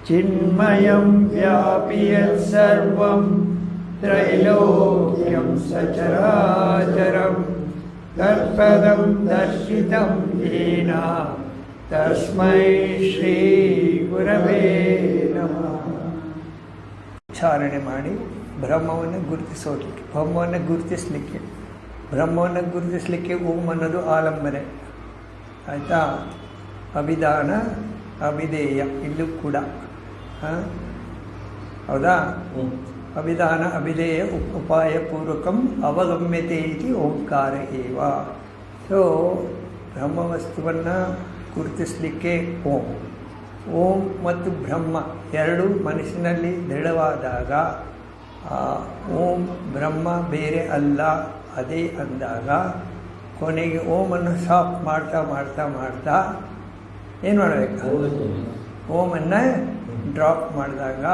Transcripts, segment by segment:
ಚಿನ್ಮಯಂ ವ್ಯಾಪಿ ಯತ್ಸರ್ವಂ ತ್ರೈಲೋಕ್ಯಂ ಸಚರಾಚರಂ ತತ್ಪದಂ ದರ್ಶಿತಂ ಯೇನ ತಸ್ಮೈ ಶ್ರೀ ಗುರವೇ ನಮಃ. ಉಚ್ಚಾರಣೆ ಮಾಡಿ ಬ್ರಹ್ಮವನ್ನು ಗುರುತಿಸಲಿಕ್ಕೆ ಓಂ ಅನ್ನೋದು ಆಲಂಬನೆ ಆಯಿತಾ. ಅಭಿಧಾನ ಅಭಿಧೇಯ ಇಲ್ಲೂ ಕೂಡ ಹೌದಾ. ಅಭಿಧಾನ ಅಭಿಧೇಯ ಉಪಾಯಪೂರ್ವಕಂ ಅವಗಮ್ಯತೆ ಇತಿ ಓಂಕಾರ ಏವ. ಸೊ ಬ್ರಹ್ಮವಸ್ತುವನ್ನು ಗುರುತಿಸಲಿಕ್ಕೆ ಓಂ ಮತ್ತು ಬ್ರಹ್ಮ ಎರಡು ಮನಸ್ಸಿನಲ್ಲಿ ದೃಢವಾದಾಗ ಓಂ ಬ್ರಹ್ಮ ಬೇರೆ ಅಲ್ಲ ಅದೇ ಅಂದಾಗ ಕೊನೆಗೆ ಓಮನ್ನು ಸಾಫ್ಟ್ ಮಾಡ್ತಾ ಮಾಡ್ತಾ ಮಾಡ್ತಾ ಏನು ಮಾಡಬೇಕು, ಓಮನ್ನು ಡ್ರಾಪ್ ಮಾಡಿದಾಗ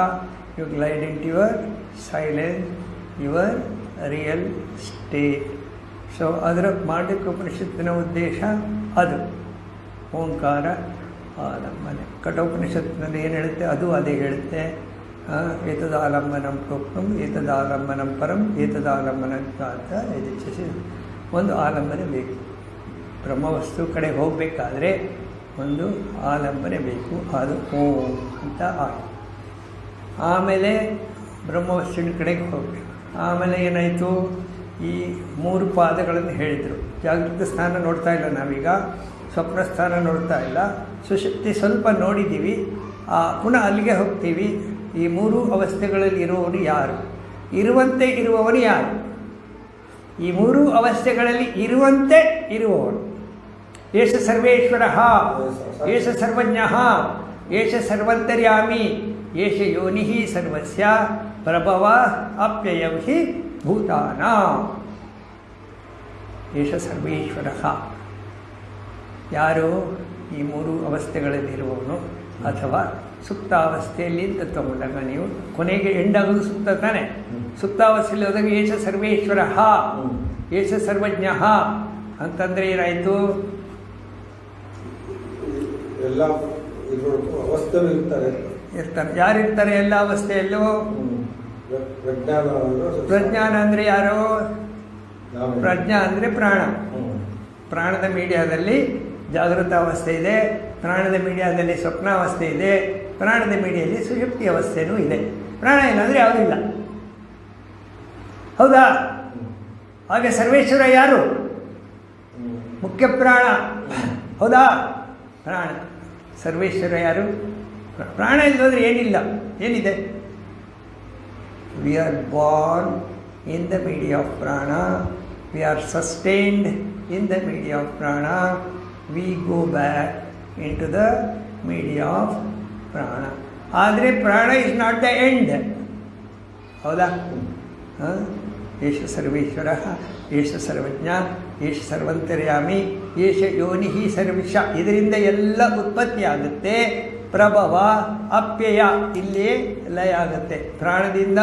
you glide in your silence, your real state. So ಅದರ ಮಾಂಡೂಕ್ಯೋಪನಿಷತ್ತಿನ ಉದ್ದೇಶ ಅದು ಓಂಕಾರ ಆಲಂಬನೆ. ಕಠೋಪನಿಷತ್ತಿನಲ್ಲಿ ಏನು ಹೇಳುತ್ತೆ ಅದು ಅದೇ ಹೇಳುತ್ತೆ. ಏತದಾಲಂಬನಂ ಪ್ರೋಕ್ತಂ ಏತದಾಲಂಬನಂ ಪರಂ ಏತದಾಲಂಬನಂ ಅಂತ ಯದಿಚ್ಛಸಿ. ಒಂದು ಆಲಂಬನೆ ಬೇಕು. ಬ್ರಹ್ಮವಸ್ತು ಕಡೆ ಹೋಗಬೇಕಾದ್ರೆ ಒಂದು ಆಲಂಬನೆ ಬೇಕು, ಅದು ಓಂ ಅಂತ ಆಗಿ. ಆಮೇಲೆ ಬ್ರಹ್ಮವಸ್ತುವಿನ ಕಡೆಗೆ ಹೋಗಬೇಕು. ಆಮೇಲೆ ಏನಾಯಿತು, ಈ ಮೂರು ಪಾದಗಳನ್ನು ಹೇಳಿದರು. ಜಾಗೃತ ಸ್ಥಾನ ನೋಡ್ತಾ ಇಲ್ಲ ನಾವೀಗ, ಸ್ವಪ್ನ ಸ್ಥಾನ ನೋಡ್ತಾ ಇಲ್ಲ, ಸುಷುಪ್ತಿ ಸ್ವಲ್ಪ ನೋಡಿದ್ದೀವಿ. ಪುನಃ ಅಲ್ಲಿಗೆ ಹೋಗ್ತೀವಿ. ಈ ಮೂರು ಅವಸ್ಥೆಗಳಲ್ಲಿ ಇರುವವನು ಯಾರು, ಇರುವಂತೆ ಇರುವವನು ಯಾರು, ಈ ಮೂರು ಅವಸ್ಥೆಗಳಲ್ಲಿ ಇರುವಂತೆ ಇರುವವನು. ಏಷ ಸರ್ವೇಶ್ವರ, ಏಷ ಸರ್ವಜ್ಞ, ಏಷ ಸರ್ವಂತರ್ಯಾಮಿ, ಏಷ ಯೋನಿ ಸರ್ವಸ್ಯ ಪ್ರಭವ ಅಪ್ಯಯಂ ಹಿ ಭೂತಾನಾಂ. ಏಷ ಸರ್ವೇಶ್ವರ ಯಾರು, ಈ ಮೂರು ಅವಸ್ಥೆಗಳಲ್ಲಿರುವವನು. ಅಥವಾ ಸುಪ್ತಾವಸ್ಥೆಯಲ್ಲಿ ಅಂತ ತಗೊಂಡಾಗ ನೀವು ಕೊನೆಗೆ ಎಂಡಾಗೋದು ಸುಪ್ತ ತಾನೆ. ಸುಪ್ತಾವಸ್ಥೆಯಲ್ಲಿ ಹೋದಾಗ ಏಷ ಸರ್ವೇಶ್ವರ, ಏಷ ಸರ್ವಜ್ಞ ಅಂತಂದರೆ ಏನಾಯಿತು, ಎಲ್ಲ ಇರ್ತಾರೆ. ಯಾರಿರ್ತಾರೆ ಎಲ್ಲ ಅವಸ್ಥೆಯಲ್ಲೂ? ಪ್ರಜ್ಞಾನ ಅಂದರೆ ಯಾರು? ಪ್ರಜ್ಞಾ ಅಂದರೆ ಪ್ರಾಣ. ಪ್ರಾಣದ ಮೀಡಿಯಾದಲ್ಲಿ ಜಾಗೃತ ಅವಸ್ಥೆ ಇದೆ, ಪ್ರಾಣದ ಮೀಡಿಯಾದಲ್ಲಿ ಸ್ವಪ್ನಾವಸ್ಥೆ ಇದೆ, ಪ್ರಾಣದ ಮೀಡಿಯಲ್ಲಿ ಸುಷುಪ್ತಿ ಅವಸ್ಥೆಯೂ ಇದೆ. ಪ್ರಾಣ ಇಲ್ಲ ಅಂದರೆ ಯಾವುದೂ ಇಲ್ಲ, ಹೌದಾ? ಹಾಗೆ ಸರ್ವೇಶ್ವರ ಯಾರು? ಮುಖ್ಯ ಪ್ರಾಣ, ಹೌದಾ? ಪ್ರಾಣ ಸರ್ವೇಶ್ವರ ಯಾರು? ಪ್ರಾಣ ಇಲ್ಲದ್ರೆ ಏನಿಲ್ಲ, ಏನಿದೆ? We are born in the media of ಪ್ರಾಣ, we are sustained in the media of ಪ್ರಾಣ, we go back into the media of ಪ್ರಾಣ. ಆದರೆ ಪ್ರಾಣ ಇಸ್ ನಾಟ್ ದ ಎಂಡ್, ಹೌದಾ? ಏಷ ಸರ್ವೇಶ್ವರ, ಏಷ ಸರ್ವಜ್ಞ, ಏಷ ಸರ್ವಂತರ್ಯಾಮಿ, ಏಷ ಯೋನಿ ಸರ್ವಿಷ. ಇದರಿಂದ ಎಲ್ಲ ಉತ್ಪತ್ತಿ ಆಗುತ್ತೆ. ಪ್ರಭವ ಅಪ್ಯಯ ಇಲ್ಲಿಯೇ ಲಯ ಆಗುತ್ತೆ. ಪ್ರಾಣದಿಂದ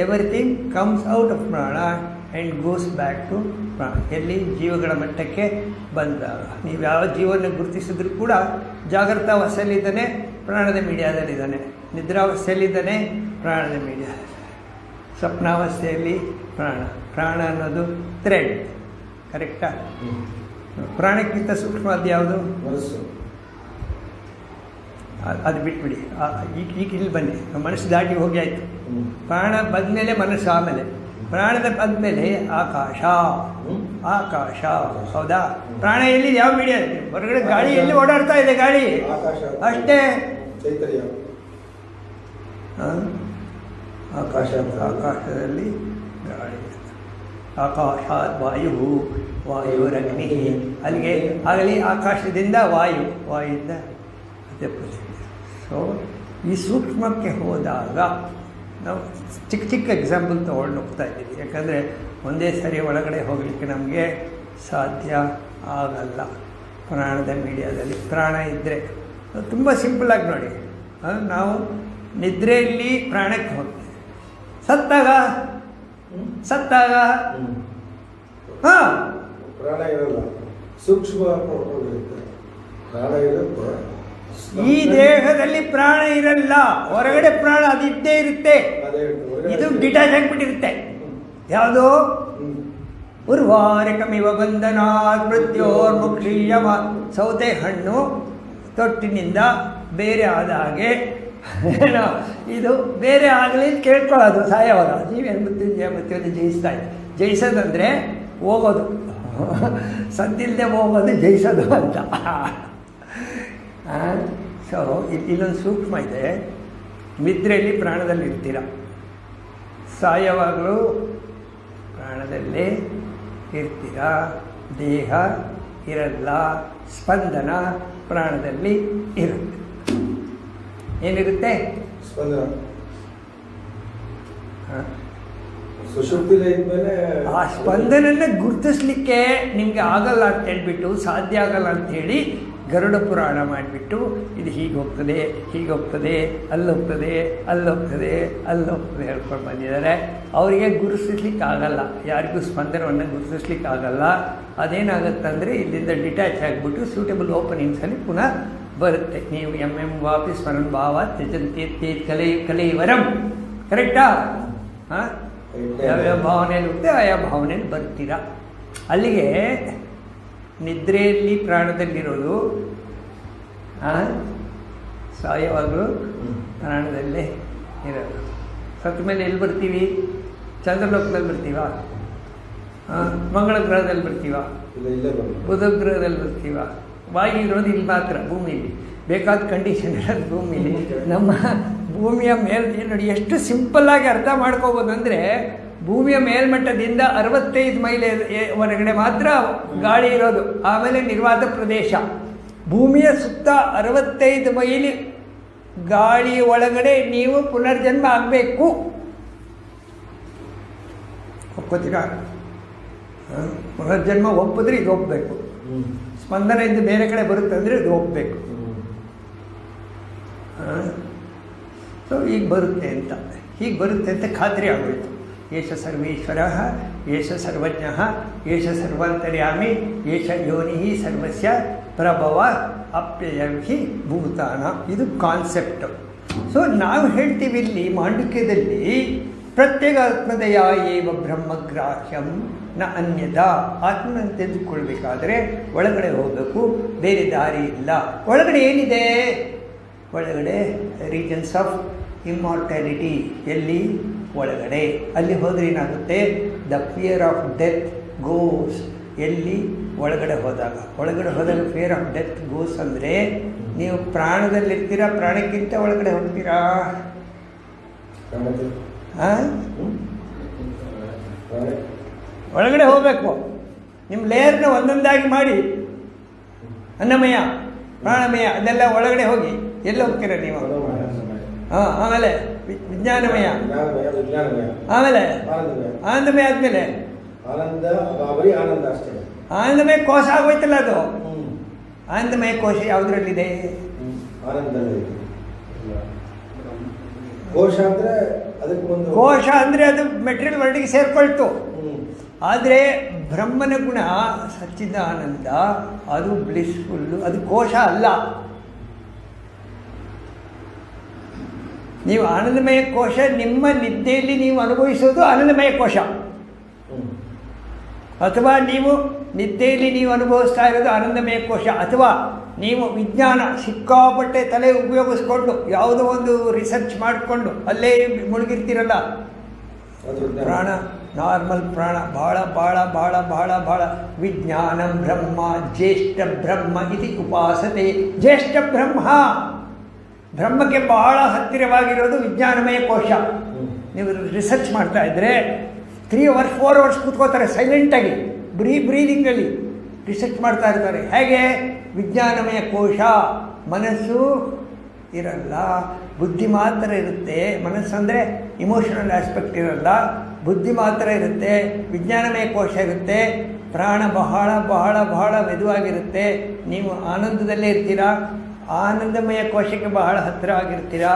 ಎವ್ರಿಥಿಂಗ್ ಕಮ್ಸ್ ಔಟ್ ಆಫ್ ಪ್ರಾಣ ಆ್ಯಂಡ್ ಗೋಸ್ ಬ್ಯಾಕ್ ಟು ಪ್ರಾಣ. ಎಲ್ಲಿ ಜೀವಗಳ ಮಟ್ಟಕ್ಕೆ ಬಂದಾಗ ನೀವು ಯಾವ ಜೀವನ ಗುರುತಿಸಿದ್ರೂ ಕೂಡ ಜಾಗೃತ ಅವಸ್ಥೆಯಲ್ಲಿದ್ದಾನೆ, ಪ್ರಾಣದ ಮೀಡಿಯಾದಲ್ಲಿದ್ದಾನೆ. ನಿದ್ರಾವಸ್ಥೆಯಲ್ಲಿದ್ದಾನೆ, ಪ್ರಾಣದ ಮೀಡಿಯಾ. ಸ್ವಪ್ನಾವಸ್ಥೆಯಲ್ಲಿ ಪ್ರಾಣ ಅನ್ನೋದು ಥ್ರೆಡ್, ಕರೆಕ್ಟಾ? ಪ್ರಾಣಕ್ಕಿಂತ ಸೂಕ್ಷ್ಮವಾದ ಯಾವುದು? ಮನಸ್ಸು. ಅದು ಬಿಟ್ಬಿಡಿ, ಈಗ ಇಲ್ಲಿ ಬನ್ನಿ. ಮನಸ್ಸು ದಾಟಿ ಹೋಗಿ ಆಯಿತು. ಪ್ರಾಣ ಬಂದಮೇಲೆ ಮನಸ್ಸು, ಆಮೇಲೆ ಪ್ರಾಣದ ಬಂದಮೇಲೆ ಆಕಾಶ. ಆಕಾಶ, ಹೌದಾ? ಪ್ರಾಣ ಎಲ್ಲಿ, ಯಾವ ಮೀಡಿಯಾ? ಹೊರಗಡೆ ಗಾಳಿ ಎಲ್ಲಿ ಓಡಾಡ್ತಾ ಇದೆ? ಗಾಳಿ ಅಷ್ಟೇ. ಆಕಾಶದಲ್ಲಿ ಗಾಳಿ. ಆಕಾಶಾತ್ ವಾಯು, ವಾಯುರಗ್ನಿ. ಅಲ್ಲಿಗೆ ಆಗಲಿ ಆಕಾಶದಿಂದ ವಾಯುವಿಂದ ಅದೇ ಪ್ರಸಿದ್ಧ. ಸೊ ಈ ಸೂಕ್ಷ್ಮಕ್ಕೆ ಹೋದಾಗ ನಾವು ಚಿಕ್ಕ ಚಿಕ್ಕ ಎಕ್ಸಾಂಪಲ್ ತೊಗೊಂಡು ಹೋಗ್ತಾ ಇದ್ದೀವಿ. ಯಾಕಂದರೆ ಒಂದೇ ಸರಿ ಒಳಗಡೆ ಹೋಗಲಿಕ್ಕೆ ನಮಗೆ ಸಾಧ್ಯ ಆಗಲ್ಲ. ಪ್ರಾಣದ ಮೀಡಿಯಾದಲ್ಲಿ ಪ್ರಾಣ ಇದ್ದರೆ ತುಂಬ ಸಿಂಪಲ್ಲಾಗಿ ನೋಡಿ. ನಾವು ನಿದ್ರೆಯಲ್ಲಿ ಪ್ರಾಣಕ್ಕೆ ಹೋಗ್ತೀವಿ, ಸತ್ತಾಗ ಹಾಂ ಪ್ರಾಣ ಇರಲ್ಲ, ಸೂಕ್ಷ್ಮ ಇರುತ್ತೆ. ಪ್ರಾಣ ಇರುತ್ತೆ, ಈ ದೇಹದಲ್ಲಿ ಪ್ರಾಣ ಇರಲ್ಲ, ಹೊರಗಡೆ ಪ್ರಾಣ ಅದಿದ್ದೇ ಇರುತ್ತೆ. ಇದು ಡಿಟ್ಯಾಚ್ ಆಗಿಬಿಟ್ಟಿರುತ್ತೆ. ಯಾವುದು ಉರ್ವಾರಕಮಿವ ಬಂಧನಾತ್ ಮೃತ್ಯೋರ್ಮುಕ್ಷೀಯಮ. ಸೌತೆ ಹಣ್ಣು ತೊಟ್ಟಿನಿಂದ ಬೇರೆ ಆದ ಹಾಗೆ ಏನೋ ಇದು ಬೇರೆ ಆಗಲಿ ಕೇಳ್ಕೊಳ್ಳೋದು ಸಾಯವಾಗ. ಜೀವೇನು ಮೃತ್ಯುಂಜಯ ಜಯಿಸ್ತಾ ಇದೆ. ಜಯಿಸೋದಂದರೆ ಹೋಗೋದು, ಸದ್ದಿಲ್ಲದೆ ಹೋಗೋದು ಜಯಿಸೋದು ಅಂತ. ಸೊ ಇಲ್ಲೊಂದು ಸೂಕ್ಷ್ಮ ಇದೆ. ನಿದ್ರೆಯಲ್ಲಿ ಪ್ರಾಣದಲ್ಲಿ ಇರ್ತೀರ, ಸಾಯವಾಗಲೂ ಪ್ರಾಣದಲ್ಲೇ ಇರ್ತೀರ. ದೇಹ ಇರಲ್ಲ, ಸ್ಪಂದನ ಪ್ರಾಣದಲ್ಲಿ ಇರುತ್ತೆ. ಏನಿರುತ್ತೆ? ಸ್ಪಂದನ. ಆ ಸ್ಪಂದನನ್ನು ಗುರುತಿಸ್ಲಿಕ್ಕೆ ನಿಮಗೆ ಆಗಲ್ಲ ಅಂತ ಹೇಳ್ಬಿಟ್ಟು, ಸಾಧ್ಯ ಆಗಲ್ಲ ಅಂಥೇಳಿ ಗರುಡ ಪುರಾಣ ಮಾಡಿಬಿಟ್ಟು ಇದು ಹೀಗೆ ಹೋಗ್ತದೆ, ಹೀಗೆ ಹೋಗ್ತದೆ, ಅಲ್ಲೋಗ್ತದೆ, ಅಲ್ಲೋಗ್ತದೆ, ಅಲ್ಲೋಗ್ತದೆ ಹೇಳ್ಕೊಂಡು ಬಂದಿದ್ದಾರೆ. ಅವರಿಗೆ ಗುರುತಿಸ್ಲಿಕ್ಕೆ ಆಗಲ್ಲ, ಯಾರಿಗೂ ಸ್ಪಂದನವನ್ನು ಗುರುತಿಸ್ಲಿಕ್ಕೆ ಆಗಲ್ಲ. ಅದೇನಾಗುತ್ತಂದರೆ ಇಲ್ಲಿಂದ ಡಿಟ್ಯಾಚ್ ಆಗಿಬಿಟ್ಟು ಸೂಟೇಬಲ್ ಓಪನಿಂಗ್ಸಲ್ಲಿ ಪುನಃ ಬರುತ್ತೆ. ನೀವು ವಾಪಿ ಸ್ಮರಣ ಭಾವ ತ್ಯಜಂತಿ ಕಲೈವರಂ. ಕರೆಕ್ಟಾ? ಹಾಂ, ಯಾವ್ಯಾವ ಭಾವನೆಯಲ್ಲಿ ಹೋಗ್ತದೆ ಆಯಾ ಭಾವನೆಯಲ್ಲಿ ಬರ್ತೀರಾ. ಅಲ್ಲಿಗೆ ನಿದ್ರೆಯಲ್ಲಿ ಪ್ರಾಣದಲ್ಲಿರೋದು, ಸಾಯವಾಗಲೂ ಪ್ರಾಣದಲ್ಲೇ ಇರೋದು. ಸತ್ತ ಮೇಲೆ ಎಲ್ಲಿ ಬರ್ತೀವಿ? ಚಂದ್ರಲೋಕದಲ್ಲಿ ಬರ್ತೀವ? ಮಂಗಳ ಗ್ರಹದಲ್ಲಿ ಬರ್ತೀವ? ಬುಧ ಗ್ರಹದಲ್ಲಿ ಬರ್ತೀವ? ವಾಯು ಇರೋದು ಇಲ್ಲಿ ಮಾತ್ರ, ಭೂಮಿಲಿ. ಬೇಕಾದ ಕಂಡೀಷನ್ ಇರೋದು ಭೂಮಿಲಿ. ನಮ್ಮ ಭೂಮಿಯ ನೋಡಿ ಎಷ್ಟು ಸಿಂಪಲ್ಲಾಗಿ ಅರ್ಥ ಮಾಡ್ಕೋಬೋದು ಅಂದರೆ, ಭೂಮಿಯ ಮೇಲ್ಮಟ್ಟದಿಂದ 65 ಮೈಲ್ ಹೊರಗಡೆ ಮಾತ್ರ ಗಾಳಿ ಇರೋದು, ಆಮೇಲೆ ನಿರ್ವಾತ ಪ್ರದೇಶ. ಭೂಮಿಯ ಸುತ್ತ 65 ಮೈಲಿ ಗಾಳಿ ಒಳಗಡೆ ನೀವು ಪುನರ್ಜನ್ಮ ಆಗಬೇಕು. ಒಪ್ಕೋತೀರಾ? ಪುನರ್ಜನ್ಮ ಒಪ್ಪಿದ್ರೆ ಇದು ಒಪ್ಪಬೇಕು. ಸ್ಪಂದನೆಯಿಂದ ಬೇರೆ ಕಡೆ ಬರುತ್ತೆ ಅಂದರೆ ಇದು ಒಪ್ಪಬೇಕು. ಸೊ ಈಗ ಬರುತ್ತೆ ಅಂತ, ಹೀಗೆ ಬರುತ್ತೆ ಅಂತ ಖಾತ್ರಿ ಆಗೋಯ್ತು. ಏಷ ಸರ್ವೇಶ್ವರ, ಏಷ ಸರ್ವಜ್ಞ, ಏಷ ಸರ್ವಾಂತರ್ಯಾಮಿ, ಏಷ ಯೋನಿ ಸರ್ವಸ್ಯ ಪ್ರಭವ ಅಪ್ಯಯಹಿ ಭೂತಾನ. ಇದು ಕಾನ್ಸೆಪ್ಟು. ಸೊ ನಾವು ಹೇಳ್ತೀವಿ ಇಲ್ಲಿ ಮಾಂಡುಕ್ಯದಲ್ಲಿ ಪ್ರತ್ಯೇಗಾತ್ಮದಯ ಏವ ಬ್ರಹ್ಮಗ್ರಾಹ್ಯಂ ನ ಅನ್ಯತಾ. ಆತ್ಮನ ತೆಗೆದುಕೊಳ್ಬೇಕಾದ್ರೆ ಒಳಗಡೆ ಹೋಗಬೇಕು, ಬೇರೆ ದಾರಿ ಇಲ್ಲ. ಒಳಗಡೆ ಏನಿದೆ? ಒಳಗಡೆ ರೀಜನ್ಸ್ ಆಫ್ ಇಮ್ಮಾರ್ಟ್ಯಾಲಿಟಿ. ಎಲ್ಲಿ? ಒಳಗಡೆ. ಅಲ್ಲಿ ಹೋದರೆ ಏನಾಗುತ್ತೆ? The fear of death goes. ಎಲ್ಲಿ? ಒಳಗಡೆ ಹೋದಾಗ. ಒಳಗಡೆ ಹೋದಾಗ ಫಿಯರ್ ಆಫ್ ಡೆತ್ ಗೋಸ್ ಅಂದರೆ ನೀವು ಪ್ರಾಣದಲ್ಲಿರ್ತೀರಾ, ಪ್ರಾಣಕ್ಕಿಂತ ಒಳಗಡೆ ಹೋಗ್ತೀರಾ? ಒಳಗಡೆ ಹೋಗಬೇಕು. ನಿಮ್ಮ ಲೇಯರ್ನ ಒಂದೊಂದಾಗಿ ಮಾಡಿ, ಅನ್ನಮಯ, ಪ್ರಾಣಮಯ, ಅದೆಲ್ಲ ಒಳಗಡೆ ಹೋಗಿ ಎಲ್ಲಿ ಹೋಗ್ತೀರಾ ನೀವು? ಆಮೇಲೆ ವಿಜ್ಞಾನಮಯ, ಆಮೇಲೆ ಆನಂದಮಯ, ಆದಮೇಲೆ ಆನಂದಮಯ ಕೋಶ ಆಗೋಯ್ತಲ್ಲ ಅದು. ಆನಂದಮಯ ಕೋಶ ಯಾವುದರಲ್ಲಿದೆ? ಕೋಶ ಅಂದರೆ ಅದು ಮೆಟೀರಿಯಲ್ ವರ್ಲ್ಡ್ಗೆ ಸೇರ್ಕೊಳ್ತು. ಆದರೆ ಬ್ರಹ್ಮನ ಗುಣ ಸಚ್ಚಿದಾನಂದ, ಅದು ಬ್ಲಿಸ್ಫುಲ್ಲು, ಅದು ಕೋಶ ಅಲ್ಲ. ನೀವು ಆನಂದಮಯ ಕೋಶ ನಿಮ್ಮ ನಿದ್ದೆಯಲ್ಲಿ ನೀವು ಅನುಭವಿಸೋದು ಆನಂದಮಯ ಕೋಶ, ಅಥವಾ ನೀವು ನಿದ್ದೆಯಲ್ಲಿ ನೀವು ಅನುಭವಿಸ್ತಾ ಇರೋದು ಆನಂದಮಯ ಕೋಶ, ಅಥವಾ ನೀವು ವಿಜ್ಞಾನ ಸಿಕ್ಕಾಪಟ್ಟೆ ತಲೆ ಉಪಯೋಗಿಸ್ಕೊಂಡು ಯಾವುದೋ ಒಂದು ರಿಸರ್ಚ್ ಮಾಡಿಕೊಂಡು ಅಲ್ಲೇ ಮುಳುಗಿರ್ತೀರಲ್ಲ. ಪ್ರಾಣ ನಾರ್ಮಲ್ ಪ್ರಾಣ ಭಾಳ ಭಾಳ ಭಾಳ ಭಾಳ ಭಾಳ ವಿಜ್ಞಾನ ಬ್ರಹ್ಮ ಜ್ಯೇಷ್ಠ ಬ್ರಹ್ಮ ಇತಿ ಉಪಾಸತೆ. ಜ್ಯೇಷ್ಠ ಬ್ರಹ್ಮ, ಬ್ರಹ್ಮಕ್ಕೆ ಬಹಳ ಹತ್ತಿರವಾಗಿರೋದು ವಿಜ್ಞಾನಮಯ ಕೋಶ. ನೀವು ರಿಸರ್ಚ್ ಮಾಡ್ತಾ ಇದ್ದರೆ 3 hours 4 hours ಕೂತ್ಕೋತಾರೆ ಸೈಲೆಂಟಾಗಿ, ಬ್ರೀದಿಂಗಲ್ಲಿ ರಿಸರ್ಚ್ ಮಾಡ್ತಾ ಇರ್ತಾರೆ. ಹೇಗೆ? ವಿಜ್ಞಾನಮಯ ಕೋಶ. ಮನಸ್ಸು ಇರಲ್ಲ, ಬುದ್ಧಿ ಮಾತ್ರ ಇರುತ್ತೆ. ಮನಸ್ಸಂದರೆ ಇಮೋಷನಲ್ ಆಸ್ಪೆಕ್ಟ್ ಇರಲ್ಲ, ಬುದ್ಧಿ ಮಾತ್ರ ಇರುತ್ತೆ. ವಿಜ್ಞಾನಮಯ ಕೋಶ ಇರುತ್ತೆ. ಪ್ರಾಣ ಬಹಳ ಬಹಳ ಬಹಳ ಮೆದುವಾಗಿರುತ್ತೆ. ನೀವು ಆನಂದದಲ್ಲೇ ಇರ್ತೀರಾ. ಆನಂದಮಯ ಕೋಶಕ್ಕೆ ಬಹಳ ಹತ್ತಿರವಾಗಿರ್ತೀರಾ,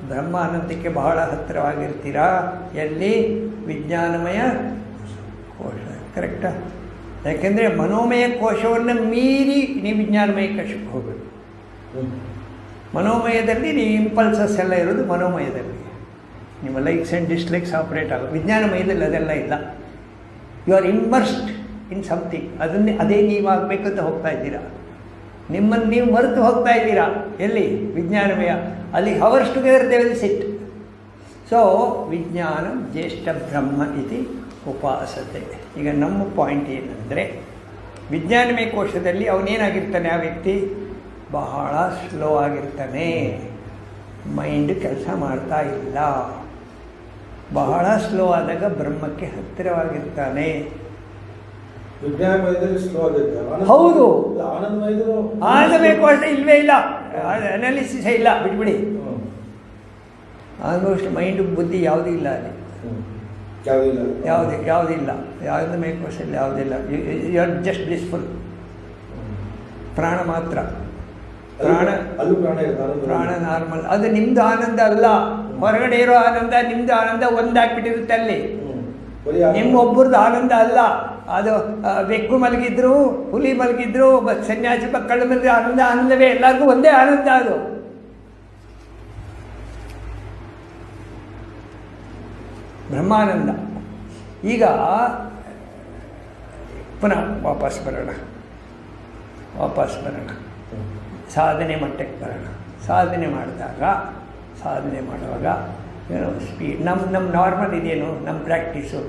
ಬ್ರಹ್ಮಾನಂದಕ್ಕೆ ಬಹಳ ಹತ್ತಿರವಾಗಿರ್ತೀರಾ. ಎಲ್ಲಿ? ವಿಜ್ಞಾನಮಯ ಕೋಶ. ಕರೆಕ್ಟಾ? ಯಾಕೆಂದರೆ ಮನೋಮಯ ಕೋಶವನ್ನು ಮೀರಿ ನೀವು ವಿಜ್ಞಾನಮಯ ಕೋಶಕ್ಕೆ ಹೋಗಬೇಕು. ಮನೋಮಯದಲ್ಲಿ ನೀವು ಇಂಪಲ್ಸಸ್ ಎಲ್ಲ ಇರೋದು ಮನೋಮಯದಲ್ಲಿ. ನಿಮ್ಮ ಲೈಕ್ಸ್ ಆ್ಯಂಡ್ ಡಿಸ್ಲೈಕ್ಸ್ ಆಪ್ರೇಟ್ ಆಗೋದು. ವಿಜ್ಞಾನಮಯದಲ್ಲಿ ಅದೆಲ್ಲ ಇಲ್ಲ. You are immersed in something. ಅದೇ ನೀವು ಆಗಬೇಕಂತ ಹೋಗ್ತಾ ಇದ್ದೀರಾ. ನಿಮ್ಮನ್ನು ನೀವು ಮರೆತು ಹೋಗ್ತಾ ಇದ್ದೀರಾ. ಎಲ್ಲಿ? ವಿಜ್ಞಾನಮಯ. ಅಲ್ಲಿ hours together they will sit. So ವಿಜ್ಞಾನ ಜ್ಯೇಷ್ಠ ಬ್ರಹ್ಮ ಇತಿ ಉಪಾಸತೆ. ಈಗ ನಮ್ಮ ಪಾಯಿಂಟ್ ಏನಂದರೆ, ವಿಜ್ಞಾನಮಯ ಕೋಶದಲ್ಲಿ ಅವನೇನಾಗಿರ್ತಾನೆ, ಆ ವ್ಯಕ್ತಿ ಬಹಳ ಸ್ಲೋ ಆಗಿರ್ತಾನೆ. ಮೈಂಡ್ ಕೆಲಸ ಮಾಡ್ತಾ ಇಲ್ಲ. ಬಹಳ ಸ್ಲೋ ಆದಾಗ ಬ್ರಹ್ಮಕ್ಕೆ ಹತ್ತಿರವಾಗಿರ್ತಾನೆ. ವಿಜ್ಞಾನಮಯದಲ್ಲಿ ಸ್ಲೋ ಆಗುತ್ತೆ. ಹೌದು, ಆನಂದಮಯ ಕೋಶ ಇಲ್ಲವೇ ಇಲ್ಲ, ಅನಾಲಿಸಿಸೇ ಇಲ್ಲ, ಬಿಟ್ಬಿಡಿ. ಆಲ್ಮೋಸ್ಟ್ ಮೈಂಡು ಬುದ್ಧಿ ಯಾವುದೂ ಇಲ್ಲ ಅಲ್ಲಿ. ಯಾವುದಿಲ್ಲ. ಆನಂದಮಯ ಕೋಶದಲ್ಲಿ ಯಾವುದಿಲ್ಲ. You are just blissful. ಪ್ರಾಣ ಮಾತ್ರ. ಪ್ರಾಣ ನಾರ್ಮಲ್. ಅದು ನಿಮ್ಮದು ಆನಂದ ಅಲ್ಲ. ಹೊರಗಡೆ ಇರೋ ಆನಂದ, ನಿಮ್ಮದು ಆನಂದ ಒಂದಾಗ್ಬಿಟ್ಟಿರುತ್ತೆ ಅಲ್ಲಿ. ನಿಮ್ಮೊಬ್ಬರದ್ದು ಆನಂದ ಅಲ್ಲ ಅದು. ಬೆಕ್ಕು ಮಲಗಿದ್ರು, ಹುಲಿ ಮಲಗಿದ್ರು, ಸನ್ಯಾಸಿ ಮಕ್ಕಳ ಮಲಗಿದ್ರು, ಆನಂದವೇ. ಎಲ್ಲರಿಗೂ ಒಂದೇ ಆನಂದ ಅದು. ಬ್ರಹ್ಮಾನಂದ. ಈಗ ಪುನಃ ವಾಪಸ್ ಬರೋಣ. ಸಾಧನೆ ಮಟ್ಟಕ್ಕೆ ಬರೋಣ. ಸಾಧನೆ ಮಾಡುವಾಗ ಏನೋ ಸ್ಪೀಡ್. ನಮ್ಮ ನಾರ್ಮಲ್ ಇದೇನು, ನಮ್ಮ ಪ್ರಾಕ್ಟೀಸು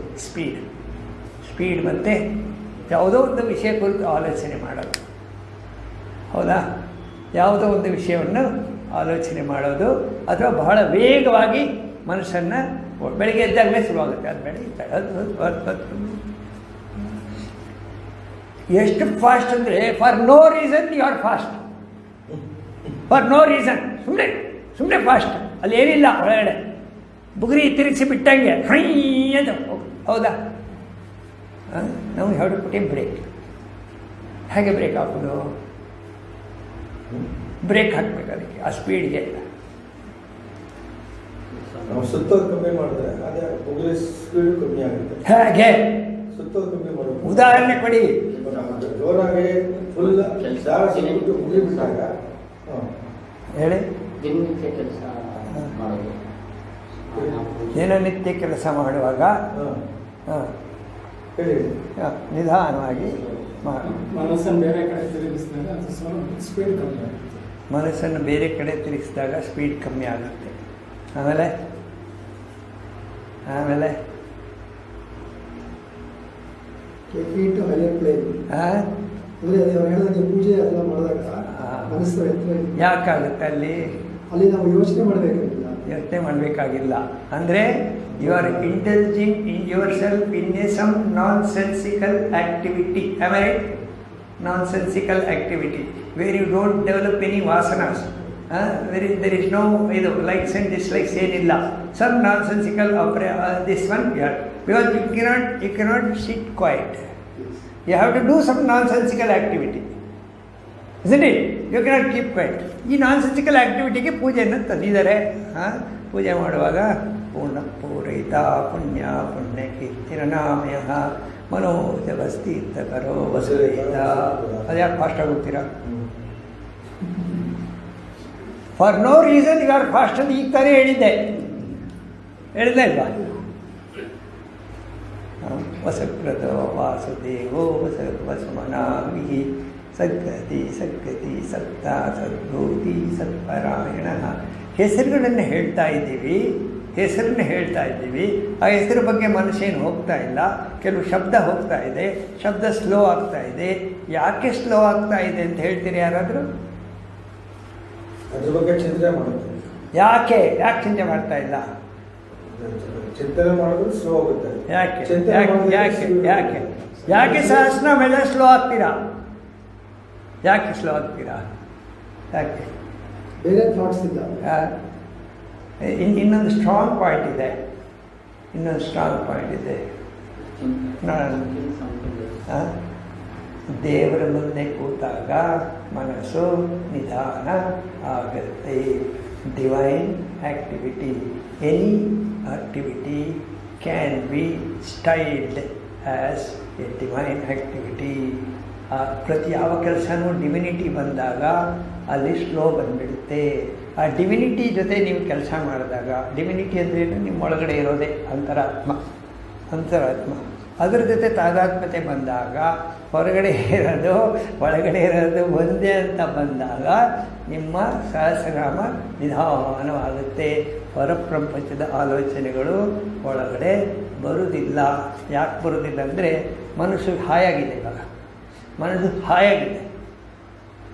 ಸ್ಪೀಡ್ ಮತ್ತು ಯಾವುದೋ ಒಂದು ವಿಷಯ ಕುರಿತು ಆಲೋಚನೆ ಮಾಡೋದು. ಹೌದಾ? ಯಾವುದೋ ಒಂದು ವಿಷಯವನ್ನು ಆಲೋಚನೆ ಮಾಡೋದು, ಅಥವಾ ಬಹಳ ವೇಗವಾಗಿ ಮನಸ್ಸನ್ನು ಬೆಳಗ್ಗೆ ಎದ್ದಾಗಲೇ ಶುರುವಾಗುತ್ತೆ. ಅದು ಬೆಳಗ್ಗೆ ಎಷ್ಟು ಫಾಸ್ಟ್ ಅಂದರೆ, for no reason you are fast. For no reason, ಸುಮ್ಮನೆ ಫಾಸ್ಟ್. ಅಲ್ಲಿ ಏನಿಲ್ಲ ಒಳಗಡೆ. ಬುಗುರಿ ತಿರುಗಿಸಿ ಬಿಟ್ಟಂಗೆ ಫ್ರೈ ಅಂತ. ಹೌದಾ? ನಾವು ಎರಡು ಪುಟಿ ಬ್ರೇಕ್. ಹೇಗೆ ಬ್ರೇಕ್ ಹಾಕೋದು? ಬ್ರೇಕ್ ಹಾಕಬೇಕು ಅದಕ್ಕೆ, ಆ ಸ್ಪೀಡ್ಗೆ. ಸುತ್ತೋದು ಕಮ್ಮಿ ಮಾಡಿದ್ರೆ ಅದೇ ಸ್ಪೀಡ್ ಕಮ್ಮಿ ಆಗುತ್ತೆ. ಹೇಗೆ? ಸುತ್ತೋದು ಕಮ್ಮಿ ಮಾಡೋದು. ಉದಾಹರಣೆ ಕೊಡಿ. ಜೋರಾಗಿ ಫುಲ್ ಮುಗಿ ಬಿಟ್ಟಾಗ ಹೇಳಿ. ದಿನನಿತ್ಯ ಕೆಲಸ ಮಾಡುವಾಗ ನಿಧಾನವಾಗಿ ಮನಸ್ಸನ್ನು ಬೇರೆ ಕಡೆ ತಿರುಗಿಸಿದಾಗ ಸ್ಪೀಡ್ ಕಮ್ಮಿ ಆಗುತ್ತೆ. ಮನಸ್ಸನ್ನು ಬೇರೆ ಕಡೆ ತಿರುಗಿಸಿದಾಗ ಸ್ಪೀಡ್ ಕಮ್ಮಿ ಆಗುತ್ತೆ. ಆಮೇಲೆ ಪೂಜೆ ಎಲ್ಲ ಮಾಡಿದಾಗ ಮನಸ್ಸು ಯಾಕಾಗುತ್ತೆ ಅಲ್ಲಿ ನಾವು ಯೋಚನೆ ಮಾಡಬೇಕಾಗಿಲ್ಲ. ಅಂದರೆ you are indulging in yourself in a some nonsensical activity. Nonsensical activity where you don't develop any ವಾಸನಾಸ್. there is no ಇದು ಲೈಕ್ಸ್ ಆ್ಯಂಡ್ ಡಿಸ್ಲೈಕ್ಸ್ ಏನಿಲ್ಲ. Some nonsensical this one because you cannot sit quiet. You have to do some nonsensical activity, isn't it? You cannot keep quiet. ಈ ನಾನ್-ಸೆನ್ಸಿಕಲ್ ಆ್ಯಕ್ಟಿವಿಟಿಗೆ ಪೂಜೆಯನ್ನು ತಂದಿದ್ದಾರೆ. ಪೂಜೆ ಮಾಡುವಾಗ ಪೂರೈತ ಪುಣ್ಯ ಕೀರ್ತಿರನಾಮಯ ಮನೋಜವಸ್ತೀರ್ಥಕರೋ ವಸುರೈತ. ಅದ್ಯಾಕೆ ಫಾಸ್ಟ್ ಆಗುತ್ತೀರಾ? For no reason you are fast ಅಂತ ಈಗ ತಾನೇ ಹೇಳಿದ್ದೆ ಇಲ್ವಾ? ವಸಕೃತೋ ವಾಸುದೇವೋ ವಸುಮನಾಮಿ ಸದ್ಗತಿ ಸತ್ತ ಸದ್ಭೂತಿ ಸತ್ಪರಾಯಣ. ಹೆಸರುಗಳನ್ನು ಹೇಳ್ತಾ ಇದ್ದೀವಿ. ಆ ಹೆಸರು ಬಗ್ಗೆ ಮನಸ್ಸೇನು ಹೋಗ್ತಾ ಇಲ್ಲ. ಕೆಲವು ಶಬ್ದ ಹೋಗ್ತಾ ಇದೆ, ಶಬ್ದ ಸ್ಲೋ ಆಗ್ತಾ ಇದೆ. ಯಾಕೆ ಸ್ಲೋ ಆಗ್ತಾ ಇದೆ ಅಂತ ಹೇಳ್ತೀರಿ ಯಾರಾದರೂ? ಅದ್ರ ಬಗ್ಗೆ ಚಿಂತನೆ ಮಾಡುತ್ತೆ. ಯಾಕೆ ಚಿಂತೆ ಮಾಡ್ತಾ ಇಲ್ಲ? ಚಿಂತನೆ ಮಾಡೋದು ಸ್ಲೋ ಆಗುತ್ತೆ. ಯಾಕೆ ಸಹಸ್ರನಾಮ ಎಲ್ಲ ಸ್ಲೋ ಆಗ್ತೀರಾ? ಯಾಕೆ ಬೇರೆ ಥಾಟ್ಸ್ ಇಲ್ಲ. ಇನ್ನೊಂದು ಸ್ಟ್ರಾಂಗ್ ಪಾಯಿಂಟ್ ಇದೆ. ದೇವರ ಮುಂದೆ ಕೂತಾಗ ಮನಸ್ಸು ನಿಧಾನ ಆಗುತ್ತೆ. Divine activity, any activity can be styled as A divine activity. ಪ್ರತಿ ಯಾವ ಕೆಲಸನೂ ಡಿವಿನಿಟಿ ಬಂದಾಗ ಅಲ್ಲಿ ಸ್ಲೋ ಬಂದುಬಿಡುತ್ತೆ. ಆ ಡಿವಿನಿಟಿ ಜೊತೆ ನೀವು ಕೆಲಸ ಮಾಡಿದಾಗ, ಡಿವಿನಿಟಿ ಅಂದರೆ ನಿಮ್ಮ ಒಳಗಡೆ ಇರೋದೇ ಅಂತರಾತ್ಮ. ಅದರ ಜೊತೆ ತಾದಾತ್ಮ್ಯತೆ ಬಂದಾಗ ಹೊರಗಡೆ ಇರೋದು ಒಳಗಡೆ ಇರೋದು ಒಂದೇ ಅಂತ ಬಂದಾಗ ನಿಮ್ಮ ಸಹಸ್ರನಾಮ ನಿಧಾನವಾಗುತ್ತೆ. ಹೊರಪ್ರಪಂಚದ ಆಲೋಚನೆಗಳು ಒಳಗಡೆ ಬರುವುದಿಲ್ಲ. ಯಾಕೆ ಬರುವುದಿಲ್ಲ ಅಂದರೆ ಮನಸ್ಸು ಹಾಯಾಗಿದೆ. ಇವಾಗ ಮನಸ್ಸು ಹಾಯಾಗಿದೆ.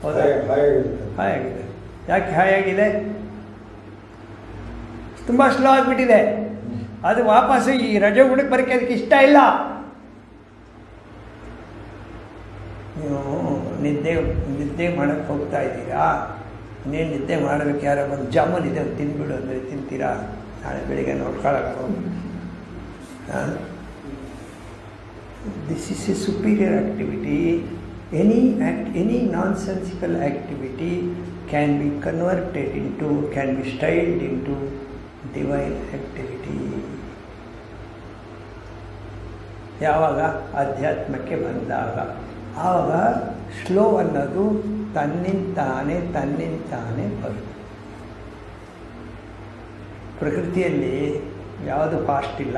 ಹೌದಾ? ಹಾಯಾಗಿದೆ. ಯಾಕೆ ಹಾಯಾಗಿದೆ? ತುಂಬ ಸ್ಲೋ ಆಗಿಬಿಟ್ಟಿದೆ. ಅದು ವಾಪಸ್ಸು ಈ ರಜೋಗುಣಕ್ಕೆ ಬರೋಕ್ಕೆ ಅದಕ್ಕೆ ಇಷ್ಟ ಇಲ್ಲ. ನೀವು ನಿದ್ದೆ ಮಾಡೋಕ್ಕೆ ಹೋಗ್ತಾ ಇದ್ದೀರಾ, ಇನ್ನೇನು ನಿದ್ದೆ ಮಾಡೋದಕ್ಕೆ ಯಾರೋ ಒಂದು ಜಾಮೂನ್ ಇದೆ ತಿಂದ್ಬಿಡು ಅಂದರೆ ತಿಂತೀರಾ? ನಾಳೆ ಬೆಳಿಗ್ಗೆ ನೋಡ್ಕೊಳ್ಳೋದು. This is a superior activity. Any nonsensical activity can be converted into, can be styled into divine activity. ಯಾವಾಗ ಅಧ್ಯಾತ್ಮಕ್ಕೆ ಬಂದಾಗ ಆವಾಗ ಸ್ಲೋ ಅನ್ನೋದು ತನ್ನಿಂತಾನೆ ಬರುತ್ತೆ. ಪ್ರಕೃತಿಯಲ್ಲಿ ಯಾವುದು ಫಾಸ್ಟ್ ಇಲ್ಲ,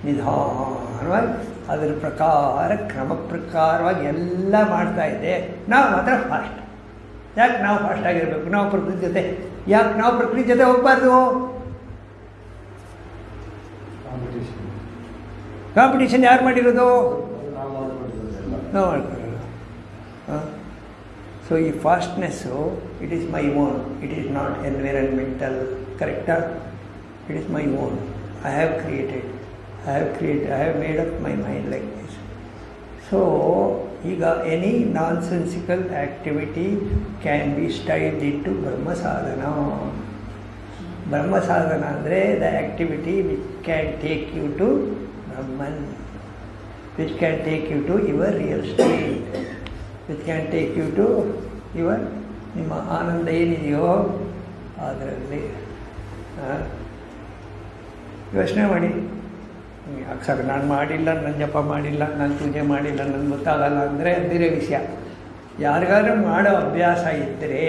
ನಿಧಾನವಾಗಿ ಅದರ ಪ್ರಕಾರ ಕ್ರಮ ಪ್ರಕಾರವಾಗಿ ಎಲ್ಲ ಮಾಡ್ತಾ ಇದೆ. ನಾವು ಮಾತ್ರ ಫಾಸ್ಟ್. ಯಾಕೆ ನಾವು ಫಾಸ್ಟ್ ಆಗಿರಬೇಕು? ನಾವು ಪ್ರಕೃತಿ ಜೊತೆ ಯಾಕೆ ನಾವು ಪ್ರಕೃತಿ ಜೊತೆ ಹೋಗ್ಬಾರ್ದು? ಕಾಂಪಿಟೇಷನ್ ಯಾರು ಮಾಡಿರೋದು? ನಾವು ಮಾಡ್ಕೊಳ್ಳೋದು. ಸೊ ಈ fastness it is my own, it is not environmental. ಕರೆಕ್ಟಾ? It is my own. I have created, I have made up my mind like this. So ಈಗ any nonsensical activity can be styled into ಬ್ರಹ್ಮ ಸಾಧನ. ಬ್ರಹ್ಮ ಸಾಧನ ಅಂದರೆ the activity which can take you to Brahman, which can take you to your real state, which can take you to your ನಿಮ್ಮ ಆನಂದ ಏನಿದೆಯೋ ಅದರಲ್ಲಿ. ಯೋಚನೆ ಮಾಡಿ. ಅಕ್ಷರ ನಾನು ಮಾಡಿಲ್ಲ, ನನ್ನ ಜಪ ಮಾಡಿಲ್ಲ, ನಾನು ಪೂಜೆ ಮಾಡಿಲ್ಲ, ನನಗೆ ಗೊತ್ತಾಗಲ್ಲ ಅಂದರೆ ಬೇರೆ ವಿಷಯ. ಯಾರಿಗಾದ್ರೂ ಮಾಡೋ ಅಭ್ಯಾಸ ಇದ್ದರೆ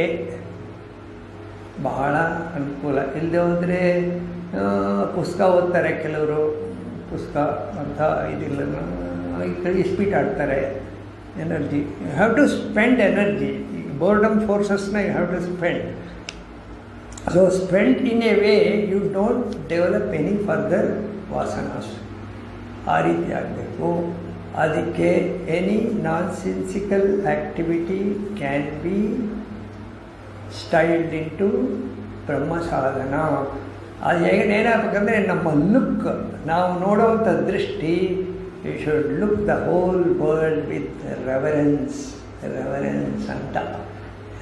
ಬಹಳ ಅನುಕೂಲ. ಇಲ್ಲದೆ ಹೋದರೆ ಪುಸ್ತಕ ಓದ್ತಾರೆ ಕೆಲವರು, ಪುಸ್ತಕ ಅಂತ ಇದಿಲ್ಲ, ಇಸ್ಪೀಟ್ ಆಡ್ತಾರೆ. Energy you have to spend energy. Boredom ಫೋರ್ಸಸ್ನ you have to spend. So spend in a way you don't develop any further ವಾಸನಾಸ್. ಆ ರೀತಿ ಆಗಬೇಕು. ಅದಕ್ಕೆ any nonsensical activity can be styled into ಬ್ರಹ್ಮ ಸಾಧನ. ಅದು ಏನಾಗಬೇಕಂದ್ರೆ ನಮ್ಮ ಲುಕ್, ನಾವು ನೋಡುವಂಥ ದೃಷ್ಟಿ, you should look the whole world with reverence ಅಂತ.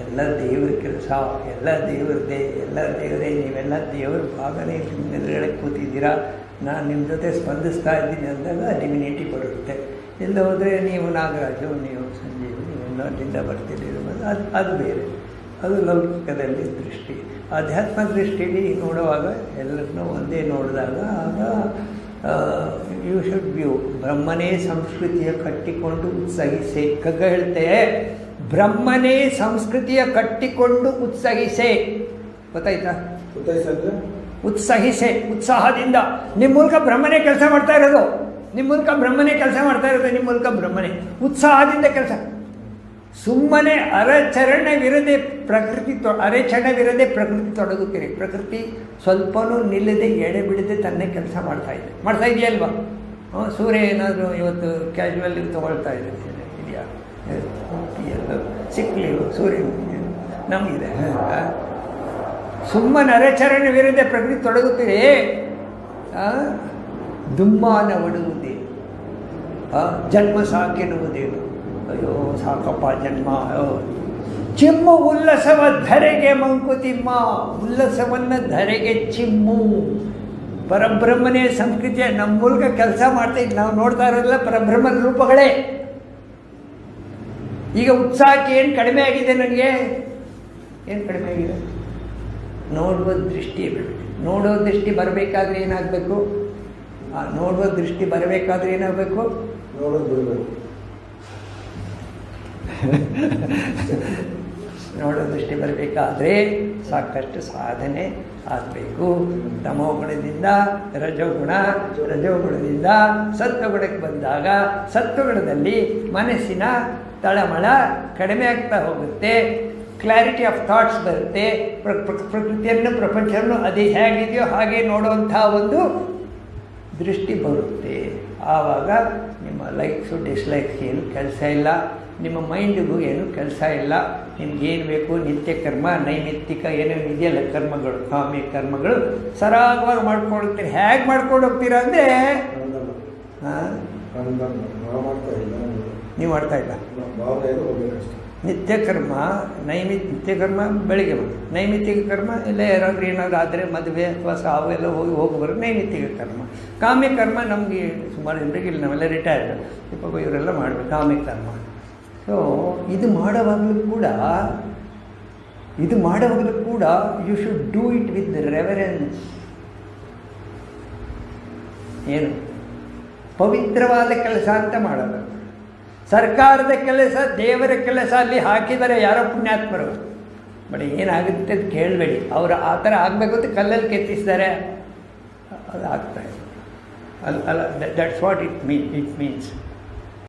ಎಲ್ಲ ದೇವ್ರ ಕೆಲಸ, ಎಲ್ಲ ದೇವ್ರದ್ದೇ, ಎಲ್ಲ ದೇವರೇ. ನೀವೆಲ್ಲ ದೇವ್ರ ಭಾಗನೇ ಎದುರುಗಡೆ ಕೂತಿದ್ದೀರಾ, ನಾನು ನಿಮ್ಮ ಜೊತೆ ಸ್ಪಂದಿಸ್ತಾ ಇದ್ದೀನಿ ಅಂದಾಗ ಡಿವಿನಿಟಿ ಬರುತ್ತೆ. ಇಲ್ಲ ಹೋದರೆ ನೀವು ನಾಗರಾಜು, ನೀವು ಸಂಜೀವ್, ನೀವೆಲ್ಲ ಅಲ್ಲಿಂದ ಬರ್ತಿದ್ದೀರಿ, ಅದು ಬೇರೆ. ಅದು ಲೌಕಿಕದಲ್ಲಿ ದೃಷ್ಟಿ. ಆಧ್ಯಾತ್ಮ ದೃಷ್ಟಿಯಲ್ಲಿ ನೋಡುವಾಗ ಎಲ್ಲರನ್ನೂ ಒಂದೇ ನೋಡಿದಾಗ ಆಗ ಯು ಶುಡ್ ವ್ಯೂ. ಬ್ರಹ್ಮನೇ ಸಂಸ್ಕೃತಿಯ ಕಟ್ಟಿಕೊಂಡು ಉತ್ಸಾಹಿಸೆ. ಕಗ್ಗ ಹೇಳ್ತೆ, ಬ್ರಹ್ಮನೇ ಸಂಸ್ಕೃತಿಯ ಕಟ್ಟಿಕೊಂಡು ಉತ್ಸಾಹಿಸೆ. ಗೊತ್ತಾಯ್ತಾ? ಉತ್ಸಾಹಿಸೆ, ಉತ್ಸಾಹದಿಂದ. ನಿಮ್ಮ ಮೂಲಕ ಬ್ರಹ್ಮನೇ ಕೆಲಸ ಮಾಡ್ತಾ ಇರೋದು, ನಿಮ್ಮ ಮೂಲಕ ಬ್ರಹ್ಮನೇ ಕೆಲಸ ಮಾಡ್ತಾ ಇರೋದು, ನಿಮ್ಮ ಮೂಲಕ ಬ್ರಹ್ಮನೇ ಉತ್ಸಾಹದಿಂದ ಕೆಲಸ. ಸುಮ್ಮನೆ ಅರೆಚರಣವಿರದೆ ಪ್ರಕೃತಿ ಅರೆಚಣವಿರದೆ ಪ್ರಕೃತಿ ತೊಡಗುತ್ತೀರಿ. ಪ್ರಕೃತಿ ಸ್ವಲ್ಪನೂ ನಿಲ್ಲದೆ ಎಡೆ ಬಿಡದೆ ತನ್ನೇ ಕೆಲಸ ಮಾಡ್ತಾ ಇದೆಯಲ್ವಾ? ಸೂರ್ಯ ಏನಾದರೂ ಇವತ್ತು ಕ್ಯಾಶುವಲ್ ಲೀವ್ ತೊಗೊಳ್ತಾ ಇದ್ದಾರೆ, ಇದೆಯಾ? ಸಿಕ್ ಲೀವ್, ಸೂರ್ಯ ನಮಗಿದೆ. ಸುಮ್ಮನೆ ಅರೆಚರಣವಿರದೆ ಪ್ರಕೃತಿ ತೊಡಗುತ್ತೀರಿ. ದುಮ್ಮಾನ ಒಡುವುದೇ, ಜನ್ಮ ಸಾಕೆನ್ನುವುದೇನು? ಅಯ್ಯೋ ಸಾಕಪ್ಪ ಜನ್ಮ. ಚಿಮ್ಮು ಉಲ್ಲಸವ ಧರೆಗೆ ಮಂಕುತಿಮ್ಮ, ಉಲ್ಲಸವನ್ನು ಧರೆಗೆ ಚಿಮ್ಮು. ಪರಬ್ರಹ್ಮನೇ ಸಂಸ್ಕೃತಿಯ ನಮ್ಮ ಮೂಲಕ ಕೆಲಸ ಮಾಡ್ತಾ ಇದ್ದು ನಾವು ನೋಡ್ತಾ ಇರೋದಿಲ್ಲ ಪರಬ್ರಹ್ಮನ ರೂಪಗಳೇ. ಈಗ ಉತ್ಸಾಹಕ್ಕೆ ಏನು ಕಡಿಮೆ ಆಗಿದೆ? ನನಗೆ ಏನು ಕಡಿಮೆ ಆಗಿದೆ? ನೋಡುವ ದೃಷ್ಟಿ ಬಿಡಬೇಕು. ನೋಡೋ ದೃಷ್ಟಿ ಬರಬೇಕಾದ್ರೆ ಏನಾಗಬೇಕು? ನೋಡುವ ದೃಷ್ಟಿ ಬರಬೇಕಾದ್ರೆ ಏನಾಗಬೇಕು? ನೋಡೋದು ಬಿಡಬೇಕು. ನೋಡೋ ದೃಷ್ಟಿ ಬರಬೇಕಾದ್ರೆ ಸಾಕಷ್ಟು ಸಾಧನೆ ಆಗಬೇಕು. ತಮೋಗುಣದಿಂದ ರಜೋಗುಣದಿಂದ ಸತ್ವಗುಣಕ್ಕೆ ಬಂದಾಗ ಸತ್ವಗುಣದಲ್ಲಿ ಮನಸ್ಸಿನ ತಳಮಳ ಕಡಿಮೆ ಆಗ್ತಾ ಹೋಗುತ್ತೆ. ಕ್ಲಾರಿಟಿ ಆಫ್ ಥಾಟ್ಸ್ ಬರುತ್ತೆ. ಪ್ರಕೃತಿಯನ್ನು ಪ್ರಪಂಚವನ್ನು ಅದೇ ಹೇಗಿದೆಯೋ ಹಾಗೆ ನೋಡುವಂಥ ಒಂದು ದೃಷ್ಟಿ ಬರುತ್ತೆ. ಆವಾಗ ನಿಮ್ಮ ಲೈಕ್ಸು ಡಿಸ್ಲೈಕ್ಸ್ ಏನು ಕೆಲಸ ಇಲ್ಲ, ನಿಮ್ಮ ಮೈಂಡಿಗೂ ಏನು ಕೆಲಸ ಇಲ್ಲ. ನಿಮ್ಗೇನು ಬೇಕು ನಿತ್ಯ ಕರ್ಮ ನೈಮಿತ್ತಿಕ ಏನೇನು ಇದೆಯಲ್ಲ ಕರ್ಮಗಳು, ಕಾಮ್ಯ ಕರ್ಮಗಳು ಸರಾಗವಾಗಿ ಮಾಡ್ಕೊಳ್ತೀರಿ. ಹೇಗೆ ಮಾಡ್ಕೊಂಡು ಹೋಗ್ತೀರಾ ಅಂದರೆ ಹಾಂ ಮಾಡ್ತಾ ಇಲ್ಲ, ನೀವು ಮಾಡ್ತಾ ಇಲ್ಲ. ಭಾವನೆಯಲ್ಲಿ ಹೋಗ್ಬೇಕಷ್ಟೇ. ನಿತ್ಯ ಕರ್ಮ ನಿತ್ಯ ಕರ್ಮ ಬೆಳಿಗ್ಗೆ ನೈಮಿತ್ತಿಕ ಕರ್ಮ ಇಲ್ಲ ಯಾರಾದ್ರೂ ಏನಾದರೂ ಆದರೆ ಮದುವೆ ಅಥವಾ ಸಾವು ಎಲ್ಲ ಹೋಗೋರು ನೈಮಿತ್ತಿಕ ಕರ್ಮ. ಕಾಮ್ಯ ಕರ್ಮ ನಮಗೆ ಸುಮಾರು ಜನರಿಗೆ ಇಲ್ಲಿ ನಾವೆಲ್ಲ ರಿಟೈರ್ಡ್ ಇವಾಗ ಇವರೆಲ್ಲ ಮಾಡಬೇಕು ಕಾಮ್ಯ ಕರ್ಮ. ಸೊ ಇದು ಮಾಡುವಾಗಲೂ ಕೂಡ you should do it with reverence. ಏನು ಪವಿತ್ರವಾದ ಕೆಲಸ ಅಂತ ಮಾಡಬೇಕು. ಸರ್ಕಾರದ ಕೆಲಸ, ದೇವರ ಕೆಲಸ ಅಲ್ಲಿ ಹಾಕಿದರೆ ಯಾರೋ ಪುಣ್ಯಾತ್ಮರು, ಬಟ್ ಏನಾಗುತ್ತೆ ಅಂತ ಕೇಳಬೇಡಿ. ಅವರು ಆ ಥರ ಆಗಬೇಕು ಅಂತ ಕಲ್ಲಲ್ಲಿ ಕೆತ್ತಿಸಿದ್ದಾರೆ, ಅದು ಆಗ್ತಾಯಿಲ್ಲ. ಅಲ್ಲ ದಟ್ಸ್ ವಾಟ್ ಇಟ್ ಮೀನ್ಸ್.